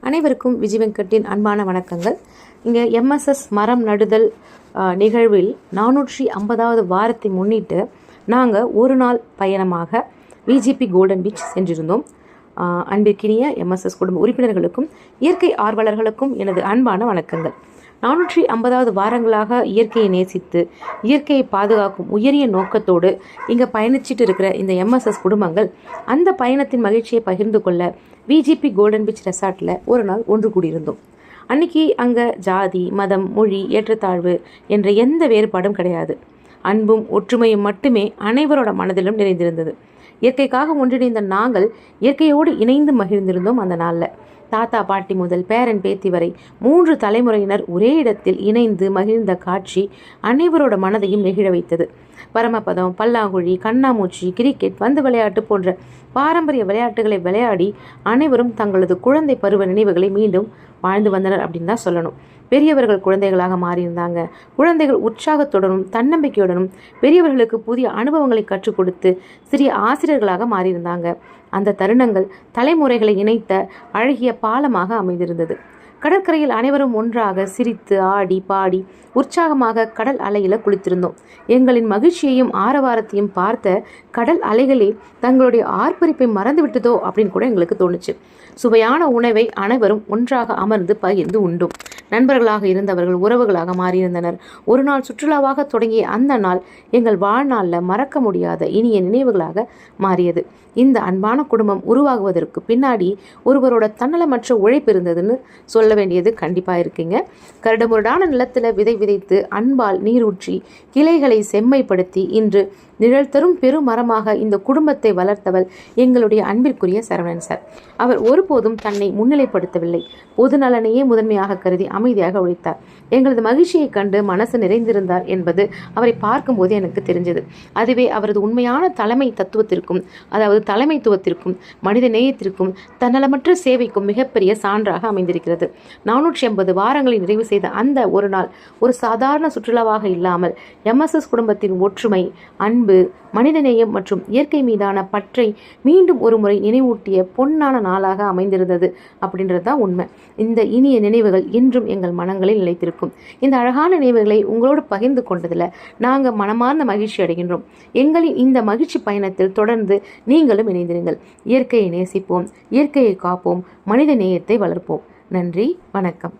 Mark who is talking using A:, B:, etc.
A: அனைவருக்கும் விஜய் வெங்கட்டின் அன்பான வணக்கங்கள். இங்கே எம்எஸ்எஸ் மரம் நடுதல் நிகழ்வில் 450வது வாரத்தை முன்னிட்டு நாங்கள் ஒரு நாள் பயணமாக விஜிபி கோல்டன் பீச் சென்றிருந்தோம். அன்பிற்கினிய எம்எஸ்எஸ் குடும்ப உறுப்பினர்களுக்கும் இயற்கை ஆர்வலர்களுக்கும் எனது அன்பான வணக்கங்கள். 450வது வாரங்களாக இயற்கையை நேசித்து இயற்கையை பாதுகாக்கும் உயரிய நோக்கத்தோடு இங்கே பயணிச்சிட்டு இருக்கிற இந்த எம்எஸ்எஸ் குடும்பங்கள் அந்த பயணத்தின் மகிழ்ச்சியை பகிர்ந்து கொள்ள விஜிபி கோல்டன் பீச் ரெசார்ட்டில் ஒரு நாள் ஒன்று கூடியிருந்தோம். அன்னைக்கு அங்கே ஜாதி, மதம், மொழி, ஏற்றத்தாழ்வு என்ற எந்த வேறுபாடும் கிடையாது. அன்பும் ஒற்றுமையும் மட்டுமே அனைவரோட மனதிலும் நிறைந்திருந்தது. இயற்கைக்காக ஒன்றிணைந்த நாங்கள் இயற்கையோடு இணைந்து மகிழ்ந்திருந்தோம். அந்த நாளில் தாத்தா பாட்டி முதல் பேரன் பேத்தி வரை 3 தலைமுறையினர் ஒரே இடத்தில் இணைந்து மகிழ்ந்த காட்சி அனைவரோட மனதையும் நெகிழ வைத்தது. பரமபதம், பல்லாங்குழி, கண்ணாமூச்சி, கிரிக்கெட், பந்து விளையாட்டு போன்ற பாரம்பரிய விளையாட்டுகளை விளையாடி அனைவரும் தங்களது குழந்தை பருவ நினைவுகளை மீண்டும் வாழ்ந்து வந்தனர் அப்படின்னு தான் சொல்லணும். பெரியவர்கள் குழந்தைகளாக மாறியிருந்தாங்க. குழந்தைகள் உற்சாகத்துடனும் தன்னம்பிக்கையுடனும் பெரியவர்களுக்கு புதிய அனுபவங்களை கற்றுக் கொடுத்து சிறிய ஆசிரியர்களாக மாறியிருந்தாங்க. அந்த தருணங்கள் தலைமுறைகளை இணைத்த அழகிய பாலமாக அமைந்திருந்தது. கடற்கரையில் அனைவரும் ஒன்றாக சிரித்து ஆடி பாடி உற்சாகமாக கடல் அலையில குளித்திருந்தோம். எங்களின் மகிழ்ச்சியையும் ஆரவாரத்தையும் பார்த்த கடல் அலைகளே தங்களுடைய ஆர்ப்பரிப்பை மறந்து விட்டதோ அப்படின்னு கூட எங்களுக்கு தோணுச்சு. சுவையான உணவை அனைவரும் ஒன்றாக அமர்ந்து பகிர்ந்து உண்டோம். நண்பர்களாக இருந்தவர்கள் உறவுகளாக மாறியிருந்தனர். ஒரு நாள் சுற்றுலாவாக தொடங்கிய அந்த நாள் எங்கள் வாழ்நாளில் மறக்க முடியாத இனிய நினைவுகளாக மாறியது. இந்த அன்பான குடும்பம் உருவாகுவதற்கு பின்னாடி ஒருவரோட தன்னலமற்ற உழைப்பு இருந்ததுன்னு சொல்ல வேண்டியது கண்டிப்பாக இருக்குங்க. கரடுமுரடான நிலத்தில் விதை விதைத்து அன்பால் நீரூற்றி கிளைகளை செம்மைப்படுத்தி இன்று நிழல் தரும் பெருமரமாக இந்த குடும்பத்தை வளர்த்தவள் எங்களுடைய அன்பிற்குரிய சரவணன் சார். அவர் ஒருபோதும் தன்னை முன்னிலைப்படுத்தவில்லை. பொது நலனையே முதன்மையாக கருதி அமைதியாக உழைத்தார். எங்களது மகிழ்ச்சியை கண்டு மனசு நிறைந்திருந்தார் என்பது அவரை பார்க்கும்போது எனக்கு தெரிஞ்சது. அதுவே அவரது உண்மையான தலைமை தத்துவத்திற்கும், அதாவது தலைமைத்துவத்திற்கும், மனித நேயத்திற்கும், தன்னலமற்ற சேவைக்கும் மிகப்பெரிய சான்றாக அமைந்திருக்கிறது. 480 வாரங்களை நிறைவு செய்த அந்த ஒரு நாள் ஒரு சாதாரண சுற்றுலாவாக இல்லாமல் எம்எஸ்எஸ் குடும்பத்தின் ஒற்றுமை, அன்பு, மனிதநேயம் மற்றும் இயற்கை மீதான பற்றை மீண்டும் ஒரு முறை நினைவூட்டிய பொன்னான நாளாக அமைந்திருந்தது அப்படின்றது தான் உண்மை. இந்த இனிய நினைவுகள் இன்றும் எங்கள் மனங்களில் நிலைத்திருக்கும். இந்த அழகான நினைவுகளை உங்களோடு பகிர்ந்து கொண்டதில் நாங்கள் மனமார்ந்த மகிழ்ச்சி அடைகின்றோம். எங்களின் இந்த மகிழ்ச்சி பயணத்தில் தொடர்ந்து நீங்களும் இணைந்திருங்கள். இயற்கையை நேசிப்போம், இயற்கையை காப்போம், மனித நேயத்தை வளர்ப்போம். நன்றி, வணக்கம்.